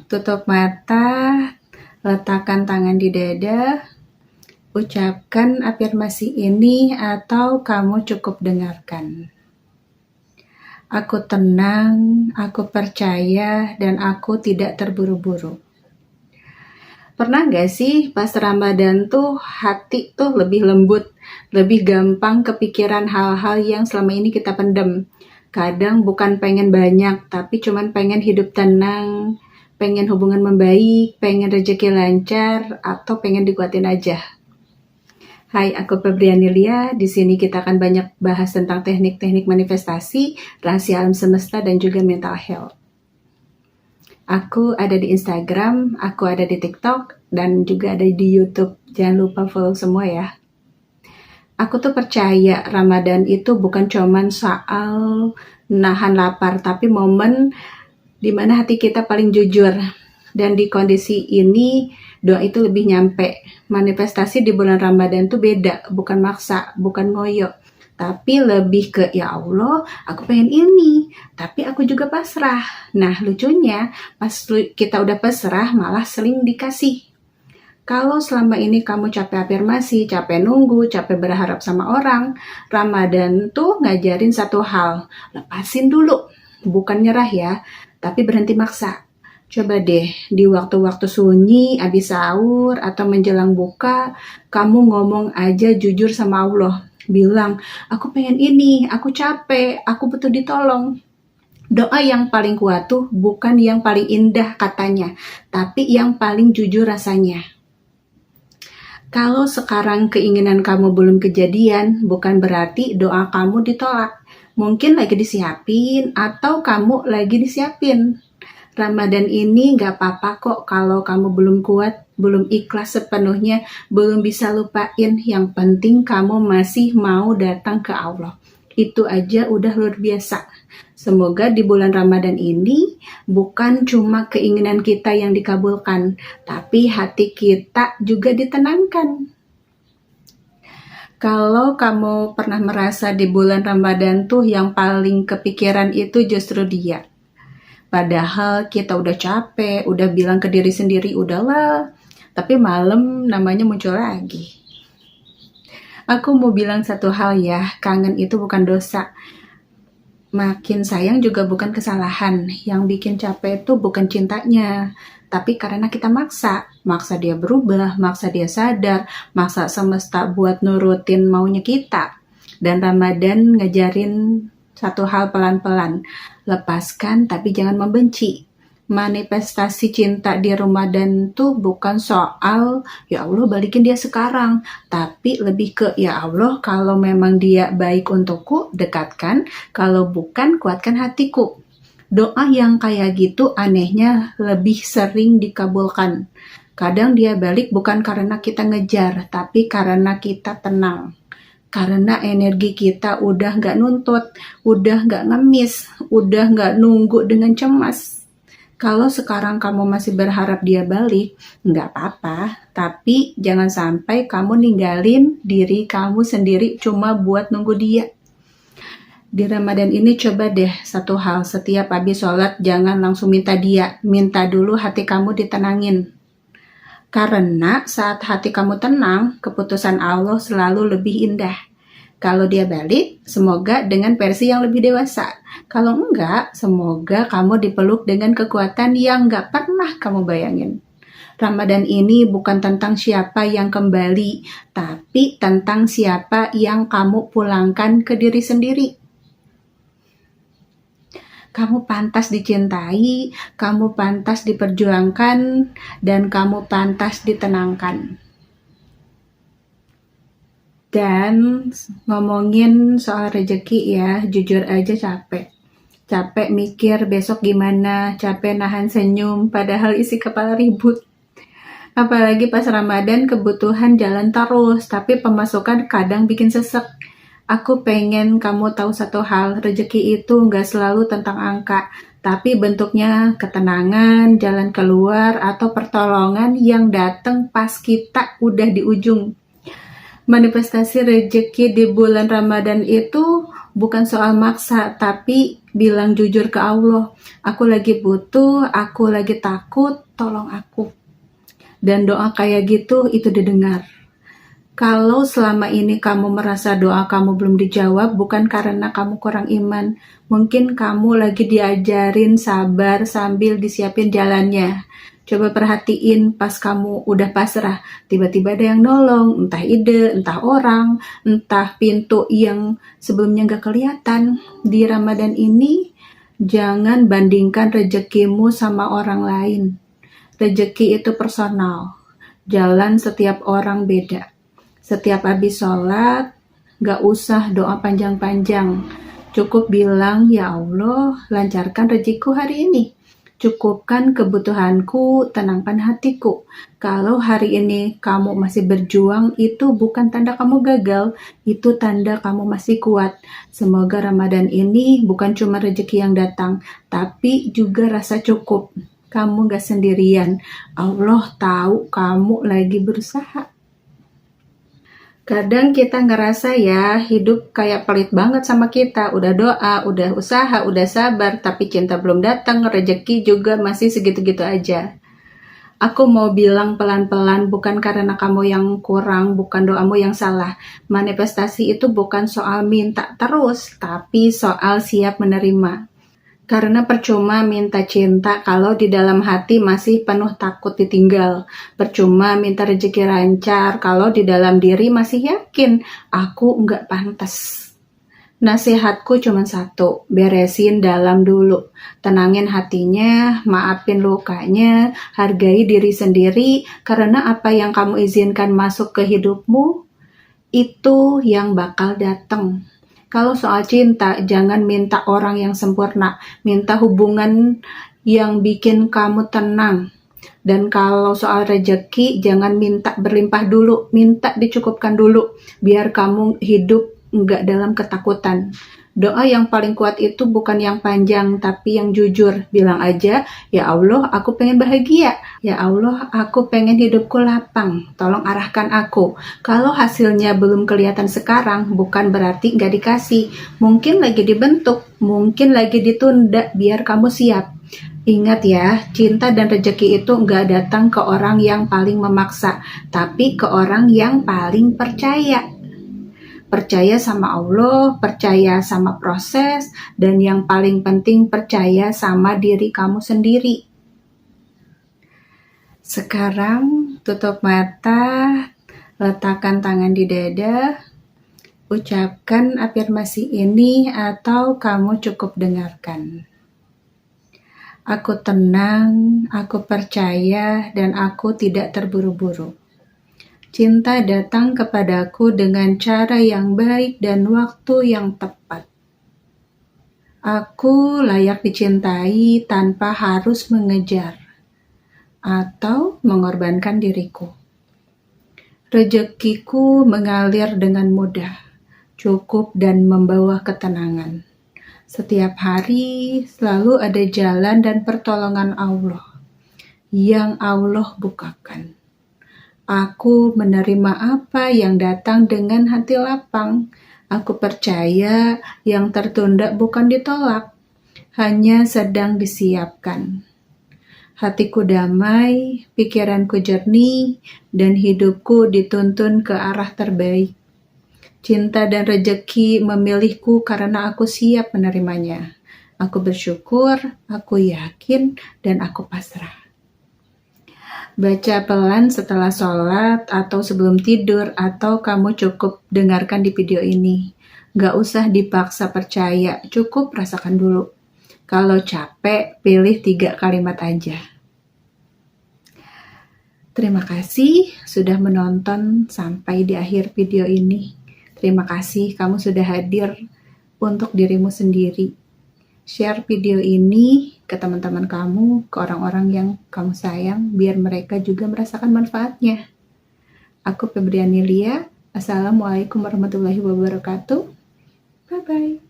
Tutup mata, letakkan tangan di dada, ucapkan afirmasi ini atau kamu cukup dengarkan. Aku tenang, aku percaya, dan aku tidak terburu-buru. Pernah gak sih pas Ramadan tuh hati tuh lebih lembut, lebih gampang kepikiran hal-hal yang selama ini kita pendem. Kadang bukan pengen banyak, tapi cuman pengen hidup tenang, pengen hubungan membaik, pengen rezeki lancar, atau pengen dikuatin aja. Hai, aku Febriani Lia. Di sini kita akan banyak bahas tentang teknik-teknik manifestasi, rahasia alam semesta, dan juga mental health. Aku ada di Instagram, aku ada di TikTok, dan juga ada di YouTube. Jangan lupa follow semua ya. Aku tuh percaya Ramadan itu bukan cuman soal nahan lapar, tapi momen dimana hati kita paling jujur. Dan di kondisi ini, doa itu lebih nyampe. Manifestasi di bulan Ramadan tuh beda, bukan maksa, bukan ngoyo. Tapi lebih ke, ya Allah, aku pengen ini, tapi aku juga pasrah. Nah, lucunya, pas kita udah pasrah, malah sering dikasih. Kalau selama ini kamu capek afirmasi, capek nunggu, capek berharap sama orang, Ramadan tuh ngajarin satu hal, lepasin dulu. Bukan nyerah ya, tapi berhenti maksa. Coba deh, di waktu-waktu sunyi, abis sahur, atau menjelang buka, kamu ngomong aja jujur sama Allah. Bilang, aku pengen ini, aku capek, aku butuh ditolong. Doa yang paling kuat tuh bukan yang paling indah katanya, tapi yang paling jujur rasanya. Kalau sekarang keinginan kamu belum kejadian, bukan berarti doa kamu ditolak. Mungkin lagi disiapin, atau kamu lagi disiapin. Ramadan ini gak apa-apa kok kalau kamu belum kuat, belum ikhlas sepenuhnya, belum bisa lupain. Yang penting kamu masih mau datang ke Allah. Itu aja udah luar biasa. Semoga di bulan Ramadan ini bukan cuma keinginan kita yang dikabulkan, tapi hati kita juga ditenangkan. Kalau kamu pernah merasa di bulan Ramadan tuh yang paling kepikiran itu justru dia. Padahal kita udah capek, udah bilang ke diri sendiri, udahlah. Tapi malam namanya muncul lagi. Aku mau bilang satu hal ya, kangen itu bukan dosa. Makin sayang juga bukan kesalahan. Yang bikin capek itu bukan cintanya, tapi karena kita maksa. Maksa dia berubah, maksa dia sadar, maksa semesta buat nurutin maunya kita. Dan Ramadan ngajarin satu hal pelan-pelan, lepaskan tapi jangan membenci. Manifestasi cinta di Ramadan tuh bukan soal ya Allah balikin dia sekarang, tapi lebih ke ya Allah kalau memang dia baik untukku dekatkan, kalau bukan kuatkan hatiku. Doa yang kayak gitu anehnya lebih sering dikabulkan. Kadang dia balik bukan karena kita ngejar, tapi karena kita tenang. Karena energi kita udah gak nuntut, udah gak ngemis, udah gak nunggu dengan cemas. Kalau sekarang kamu masih berharap dia balik, gak apa-apa. Tapi jangan sampai kamu ninggalin diri kamu sendiri cuma buat nunggu dia. Di Ramadan ini coba deh satu hal, setiap habis sholat jangan langsung minta dia. Minta dulu hati kamu ditenangin. Karena saat hati kamu tenang, keputusan Allah selalu lebih indah. Kalau dia balik, semoga dengan versi yang lebih dewasa. Kalau enggak, semoga kamu dipeluk dengan kekuatan yang enggak pernah kamu bayangin. Ramadan ini bukan tentang siapa yang kembali, tapi tentang siapa yang kamu pulangkan ke diri sendiri. Kamu pantas dicintai, kamu pantas diperjuangkan, dan kamu pantas ditenangkan. Dan ngomongin soal rezeki ya, jujur aja capek. Capek mikir besok gimana, capek nahan senyum, padahal isi kepala ribut. Apalagi pas Ramadan kebutuhan jalan terus, tapi pemasukan kadang bikin sesek. Aku pengen kamu tahu satu hal, rezeki itu nggak selalu tentang angka, tapi bentuknya ketenangan, jalan keluar, atau pertolongan yang datang pas kita udah di ujung. Manifestasi rezeki di bulan Ramadan itu bukan soal maksa, tapi bilang jujur ke Allah, aku lagi butuh, aku lagi takut, tolong aku. Dan doa kayak gitu itu didengar. Kalau selama ini kamu merasa doa kamu belum dijawab, bukan karena kamu kurang iman. Mungkin kamu lagi diajarin sabar sambil disiapin jalannya. Coba perhatiin pas kamu udah pasrah, tiba-tiba ada yang nolong, entah ide, entah orang, entah pintu yang sebelumnya gak kelihatan. Di Ramadan ini, jangan bandingkan rezekimu sama orang lain. Rezeki itu personal. Jalan setiap orang beda. Setiap habis sholat, gak usah doa panjang-panjang. Cukup bilang, ya Allah, lancarkan rezekiku hari ini. Cukupkan kebutuhanku, tenangkan hatiku. Kalau hari ini kamu masih berjuang, itu bukan tanda kamu gagal, itu tanda kamu masih kuat. Semoga Ramadan ini bukan cuma rezeki yang datang, tapi juga rasa cukup. Kamu gak sendirian. Allah tahu kamu lagi berusaha. Kadang kita ngerasa ya hidup kayak pelit banget sama kita. Udah doa, udah usaha, udah sabar, tapi cinta belum datang, rezeki juga masih segitu-gitu aja. Aku mau bilang pelan-pelan, bukan karena kamu yang kurang, bukan doamu yang salah. Manifestasi itu bukan soal minta terus, tapi soal siap menerima. Karena percuma minta cinta kalau di dalam hati masih penuh takut ditinggal. Percuma minta rezeki lancar kalau di dalam diri masih yakin aku nggak pantas. Nasihatku cuma satu, beresin dalam dulu. Tenangin hatinya, maafin lukanya, hargai diri sendiri, karena apa yang kamu izinkan masuk ke hidupmu, itu yang bakal datang. Kalau soal cinta, jangan minta orang yang sempurna, minta hubungan yang bikin kamu tenang. Dan kalau soal rezeki, jangan minta berlimpah dulu, minta dicukupkan dulu, biar kamu hidup nggak dalam ketakutan. Doa yang paling kuat itu bukan yang panjang, tapi yang jujur. Bilang aja, ya Allah, aku pengen bahagia. Ya Allah, aku pengen hidupku lapang. Tolong arahkan aku. Kalau hasilnya belum kelihatan sekarang, bukan berarti nggak dikasih. Mungkin lagi dibentuk, mungkin lagi ditunda, biar kamu siap. Ingat ya, cinta dan rezeki itu nggak datang ke orang yang paling memaksa, tapi ke orang yang paling percaya. Percaya sama Allah, percaya sama proses, dan yang paling penting percaya sama diri kamu sendiri. Sekarang tutup mata, letakkan tangan di dada, ucapkan afirmasi ini atau kamu cukup dengarkan. Aku tenang, aku percaya, dan aku tidak terburu-buru. Cinta datang kepadaku dengan cara yang baik dan waktu yang tepat. Aku layak dicintai tanpa harus mengejar atau mengorbankan diriku. Rezekiku mengalir dengan mudah, cukup dan membawa ketenangan. Setiap hari selalu ada jalan dan pertolongan Allah yang Allah bukakan. Aku menerima apa yang datang dengan hati lapang. Aku percaya yang tertunda bukan ditolak, hanya sedang disiapkan. Hatiku damai, pikiranku jernih, dan hidupku dituntun ke arah terbaik. Cinta dan rezeki memilihku karena aku siap menerimanya. Aku bersyukur, aku yakin, dan aku pasrah. Baca pelan setelah sholat atau sebelum tidur, atau kamu cukup dengarkan di video ini. Gak usah dipaksa percaya, cukup rasakan dulu. Kalau capek, pilih 3 kalimat aja. Terima kasih sudah menonton sampai di akhir video ini. Terima kasih kamu sudah hadir untuk dirimu sendiri. Share video ini ke teman-teman kamu, ke orang-orang yang kamu sayang, biar mereka juga merasakan manfaatnya. Aku Febriani Lia. Assalamualaikum warahmatullahi wabarakatuh. Bye-bye.